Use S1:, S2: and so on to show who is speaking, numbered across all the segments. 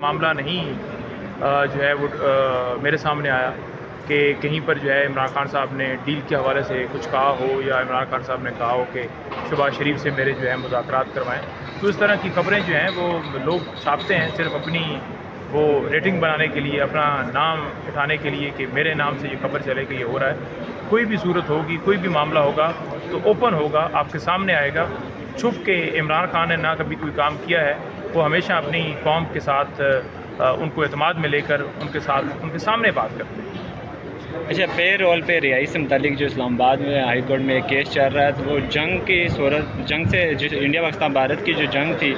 S1: معاملہ نہیں جو ہے وہ میرے سامنے آیا کہ کہیں پر جو ہے عمران خان صاحب نے ڈیل کے حوالے سے کچھ کہا ہو یا عمران خان صاحب نے کہا ہو کہ شہباز شریف سے میرے جو ہے مذاکرات کروائیں. تو اس طرح کی خبریں جو ہیں وہ لوگ چھاپتے ہیں صرف اپنی وہ ریٹنگ بنانے کے لیے, اپنا نام اٹھانے کے لیے کہ میرے نام سے یہ خبر چلے کہ یہ ہو رہا ہے. کوئی بھی صورت ہوگی, کوئی بھی معاملہ ہوگا تو اوپن ہوگا, آپ کے سامنے آئے گا. چھپ کے عمران خان نے نہ کبھی کوئی کام کیا ہے. وہ ہمیشہ اپنی قوم کے ساتھ ان کو اعتماد میں لے کر ان کے ساتھ ان کے سامنے بات کرتے ہیں.
S2: اچھا, پے رول پہ رہائی سے متعلق جو اسلام آباد میں ہائی کورٹ میں ایک کیس چل رہا ہے, تو وہ جنگ کی صورت, جنگ سے جو انڈیا پاکستان بھارت کی جو جنگ تھی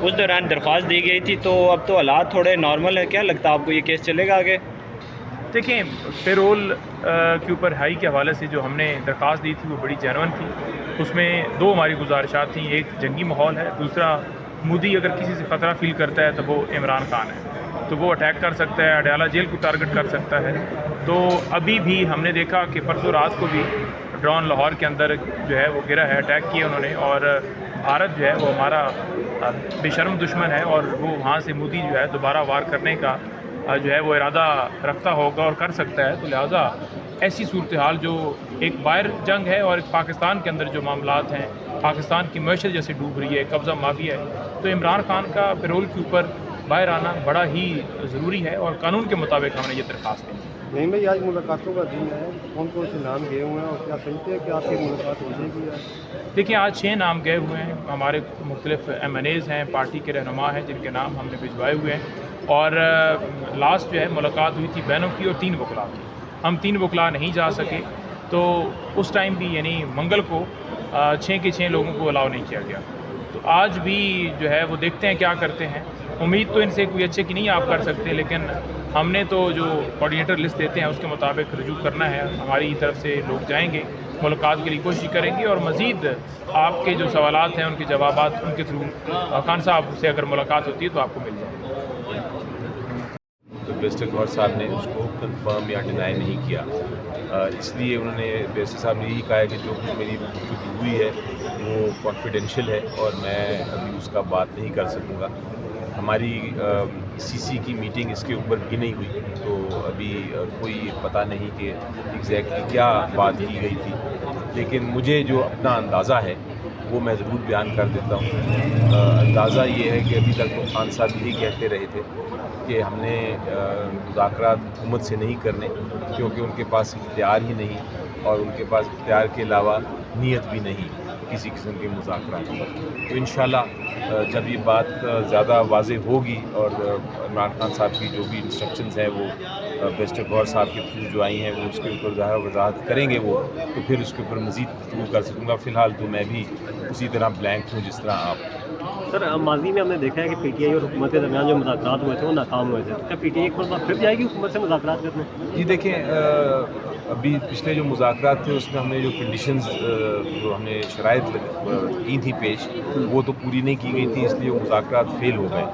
S2: اس دوران درخواست دی گئی تھی, تو اب تو حالات تھوڑے نارمل ہیں. کیا لگتا ہے آپ کو یہ کیس چلے گا آگے؟
S1: دیکھیں, پے رول کے اوپر ہائی کے حوالے سے جو ہم نے درخواست دی تھی وہ بڑی جینون تھی. اس میں دو ہماری گزارشات تھیں. ایک جنگی ماحول ہے, دوسرا مودی اگر کسی سے خطرہ فیل کرتا ہے تو وہ عمران خان ہے, تو وہ اٹیک کر سکتا ہے, اڈیالہ جیل کو ٹارگٹ کر سکتا ہے. تو ابھی بھی ہم نے دیکھا کہ پرسوں رات کو بھی ڈرون لاہور کے اندر جو ہے وہ گرا ہے, اٹیک کیا انہوں نے. اور بھارت جو ہے وہ ہمارا بے شرم دشمن ہے, اور وہ وہاں سے مودی جو ہے دوبارہ وار کرنے کا جو ہے وہ ارادہ رکھتا ہوگا اور کر سکتا ہے. تو لہٰذا ایسی صورتحال جو ایک باہر جنگ ہے اور ایک پاکستان کے اندر جو معاملات ہیں, پاکستان کی معیشت جیسے ڈوب رہی ہے, قبضہ مافی ہے, تو عمران خان کا پیرول کے اوپر باہر آنا بڑا ہی ضروری ہے, اور قانون کے مطابق ہم نے یہ درخواست دی.
S3: نہیں بھائی, آج ملاقاتوں کا دن ہے, کون کون سے نام گئے ہوئے ہیں اور کیا سمجھتے ہیں کہ آپ کی ملاقات ہو جائے گی؟
S1: دیکھیں, آج 6 نام گئے ہوئے ہیں. ہمارے مختلف MNAs ہیں, پارٹی کے رہنما ہیں جن کے نام ہم نے بھجوائے ہوئے ہیں. اور لاسٹ جو ہے ملاقات ہوئی تھی بینوں کی اور 3 وکلاء کی. ہم 3 وکلاء نہیں جا سکے, تو اس ٹائم بھی یعنی منگل کو 6 کے 6 لوگوں کو الاؤ نہیں کیا گیا. تو آج بھی جو ہے وہ دیکھتے ہیں کیا کرتے ہیں. امید تو ان سے کوئی اچھے کی نہیں آپ کر سکتے, لیکن ہم نے تو جو کوآرڈینیٹر لسٹ دیتے ہیں اس کے مطابق رجوع کرنا ہے. ہماری طرف سے لوگ جائیں گے, ملاقات کے لیے کوشش کریں گے, اور مزید آپ کے جو سوالات ہیں ان کے جوابات ان کے تھرو خان صاحب سے اگر ملاقات ہوتی ہے تو آپ کو مل جائے گی.
S4: تو بیرسٹر گوہر صاحب نے اس کو کنفرم یا ڈینائی نہیں کیا, اس لیے انہوں نے بیرسٹر صاحب نے یہی کہا ہے کہ جو کچھ میری گفتگو ہوئی ہے وہ کانفیڈینشیل ہے اور میں ابھی اس کا بات نہیں کر سکوں گا. ہماری CC کی میٹنگ اس کے اوپر بھی نہیں ہوئی, تو ابھی کوئی پتہ نہیں کہ ایگزیکٹلی کیا بات کی گئی تھی. لیکن مجھے جو اپنا اندازہ ہے وہ میں ضرور بیان کر دیتا ہوں. اندازہ یہ ہے کہ ابھی تک تو خان صاحب یہی کہتے رہے تھے کہ ہم نے مذاکرات حکومت سے نہیں کرنے, کیونکہ ان کے پاس اختیار ہی نہیں, اور ان کے پاس اختیار کے علاوہ نیت بھی نہیں کسی قسم کے مذاکرات پر. تو انشاءاللہ جب یہ بات زیادہ واضح ہوگی اور عمران خان صاحب کی جو بھی انسٹرکشنز ہیں وہ بیرسٹر گوہر صاحب کے تھرو جو آئی ہیں وہ اس کے اوپر ظاہر وضاحت کریں گے وہ, تو پھر اس کے اوپر مزید گفتگو کر سکوں گا. فی الحال تو میں بھی اسی طرح بلینک ہوں جس طرح آپ.
S3: سر, ماضی میں ہم نے دیکھا ہے کہ PTI اور حکومت کے درمیان جو مذاکرات ہوئے تھے وہ ناکام ہوئے تھے. کیا PTI ایک مرتبہ پھر جائے گی حکومت سے مذاکرات کرنے؟
S4: جی دیکھیں, ابھی پچھلے جو مذاکرات تھے اس میں ہم نے جو کنڈیشنز جو ہم نے شرائط کی تھی پیش, وہ تو پوری نہیں کی گئی تھی, اس لیے وہ مذاکرات فیل ہو گئے.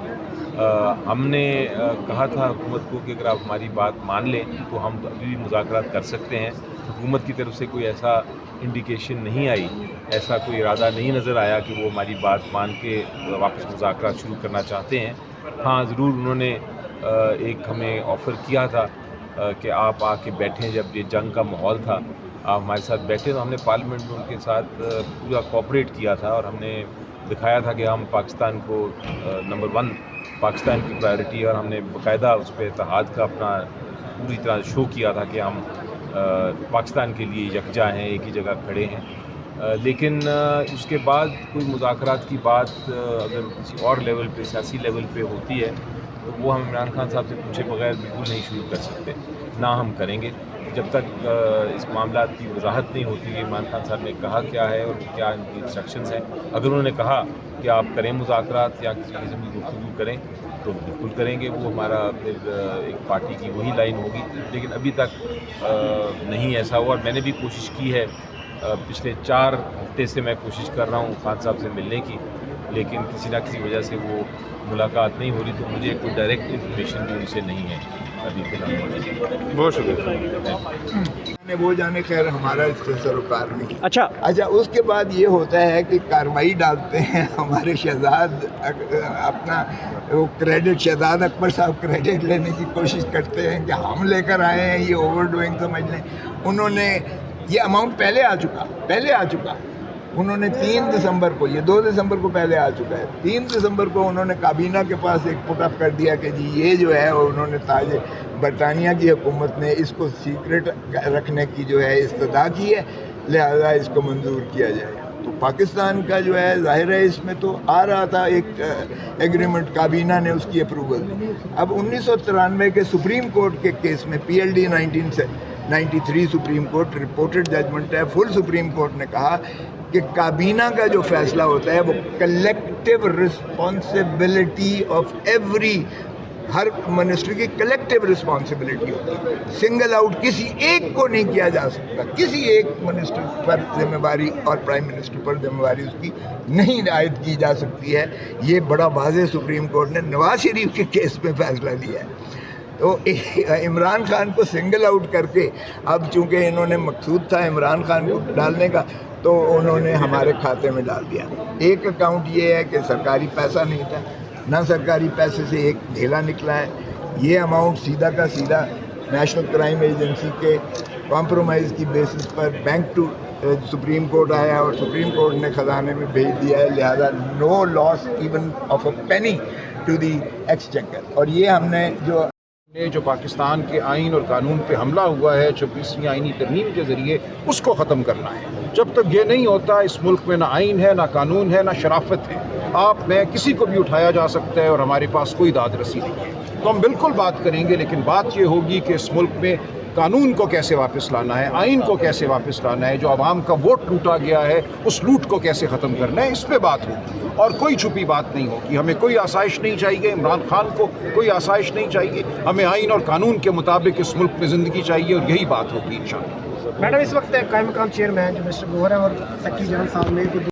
S4: ہم نے کہا تھا حکومت کو کہ اگر آپ ہماری بات مان لیں تو ہم ابھی بھی مذاکرات کر سکتے ہیں. حکومت کی طرف سے کوئی ایسا انڈیکیشن نہیں آئی, ایسا کوئی ارادہ نہیں نظر آیا کہ وہ ہماری بات مان کے واپس مذاکرات شروع کرنا چاہتے ہیں. ہاں ضرور انہوں نے ایک ہمیں آفر کیا تھا کہ آپ آ کے بیٹھیں, جب یہ جنگ کا ماحول تھا آپ ہمارے ساتھ بیٹھے. تو ہم نے پارلیمنٹ میں ان کے ساتھ پورا کوآپریٹ کیا تھا, اور ہم نے دکھایا تھا کہ ہم پاکستان کو نمبر 1 پاکستان کی پرائرٹی ہے, اور ہم نے باقاعدہ اس پہ اتحاد کا اپنا پوری طرح شو کیا تھا کہ ہم پاکستان کے لیے یکجا ہیں, ایک ہی جگہ کھڑے ہیں. لیکن اس کے بعد کوئی مذاکرات کی بات اگر کسی اور لیول پہ, سیاسی لیول پہ ہوتی ہے تو وہ ہم عمران خان صاحب سے پوچھے بغیر بالکل نہیں شروع کر سکتے, نہ ہم کریں گے جب تک اس معاملات کی وضاحت نہیں ہوتی کہ عمران خان صاحب نے کہا کیا ہے اور کیا ان کی انسٹرکشنز ہیں. اگر انہوں نے کہا کہ آپ کریں مذاکرات یا کسی قسم کی گفتگو کریں تو بالکل کریں گے, وہ ہمارا پھر ایک پارٹی کی وہی لائن ہوگی. لیکن ابھی تک نہیں ایسا ہوا, اور میں نے بھی کوشش کی ہے, پچھلے 4 ہفتے سے میں کوشش کر رہا ہوں خان صاحب سے ملنے کی, لیکن کسی نہ کسی وجہ سے وہ ملاقات نہیں ہو رہی، تو مجھے کوئی ڈائریکٹ انفارمیشن بھی ان سے نہیں ہے ابھی فی الحال۔
S5: بہت شکریہ۔
S6: وہ جانے خیر ہمارا اس سے سروکار نہیں۔
S3: اچھا
S6: اس کے بعد یہ ہوتا ہے کہ کارروائی ڈالتے ہیں ہمارے شہزاد اپنا وہ کریڈٹ، شہزاد اکبر صاحب کریڈٹ لینے کی کوشش کرتے ہیں کہ ہم لے کر آئے ہیں، یہ اوور ڈوئنگ سمجھ لیں۔ انہوں نے یہ اماؤنٹ پہلے آ چکا انہوں نے 3 دسمبر کو، یہ 2 دسمبر کو پہلے آ چکا ہے، 3 دسمبر کو انہوں نے کابینہ کے پاس ایک پٹ اپ کر دیا کہ جی یہ جو ہے انہوں نے تاج برطانیہ کی حکومت نے اس کو سیکرٹ رکھنے کی جو ہے استدعا کی ہے، لہذا اس کو منظور کیا جائے۔ تو پاکستان کا جو ہے ظاہر ہے اس میں تو آ رہا تھا ایک ایگریمنٹ، کابینہ نے اس کی اپروول دی۔ اب 1993 کے سپریم کورٹ کے کیس میں PLD 1993 Supreme Court reported judgement ہے، فل سپریم کورٹ نے کہا کہ کابینہ کا جو فیصلہ ہوتا ہے وہ collective responsibility of every, Hare minister کی کلیکٹیو رسپانسبلٹی ہوتی ہے، سنگل آؤٹ کسی ایک کو نہیں کیا جا سکتا، کسی ایک منسٹر پر ذمہ داری اور پرائم منسٹر پر ذمہ داری اس کی نہیں عائد کی جا سکتی ہے۔ یہ بڑا واضح سپریم کورٹ نے نواز شریف کے کیس میں فیصلہ لیا ہے۔ تو عمران خان کو سنگل آؤٹ کر کے اب چونکہ انہوں نے مقصود تھا عمران خان کو ڈالنے کا، تو انہوں نے ہمارے کھاتے میں ڈال دیا۔ ایک اکاؤنٹ یہ ہے کہ سرکاری پیسہ نہیں تھا، نہ سرکاری پیسے سے ایک ڈھیلا نکلا ہے، یہ اماؤنٹ سیدھا کا سیدھا نیشنل کرائم ایجنسی کے کمپرومائز کی بیسس پر بینک ٹو سپریم کورٹ آیا اور سپریم کورٹ نے خزانے میں بھیج دیا ہے، لہذا no loss even of a penny to the exchequer. اور یہ ہم نے
S5: جو پاکستان کے آئین اور قانون پہ حملہ ہوا ہے 26ویں آئینی ترمیم کے ذریعے، اس کو ختم کرنا ہے۔ جب تک یہ نہیں ہوتا اس ملک میں نہ آئین ہے، نہ قانون ہے، نہ شرافت ہے۔ آپ میں کسی کو بھی اٹھایا جا سکتا ہے اور ہمارے پاس کوئی داد رسی نہیں ہے، تو ہم بالکل بات کریں گے، لیکن بات یہ ہوگی کہ اس ملک میں قانون کو کیسے واپس لانا ہے، آئین کو کیسے واپس لانا ہے، جو عوام کا ووٹ لوٹا گیا ہے اس لوٹ کو کیسے ختم کرنا ہے، اس پہ بات ہوگی اور کوئی چھپی بات نہیں ہوگی۔ ہمیں کوئی آسائش نہیں چاہیے، عمران خان کو کوئی آسائش نہیں چاہیے، ہمیں آئین اور قانون کے مطابق اس ملک میں زندگی چاہیے اور یہی بات ہوگی انشاءاللہ۔
S7: میڈم اس وقت قائم مقام چیئرمین جو مسٹر گوہر ہیں اور سیکرٹری جنرل صاحب نے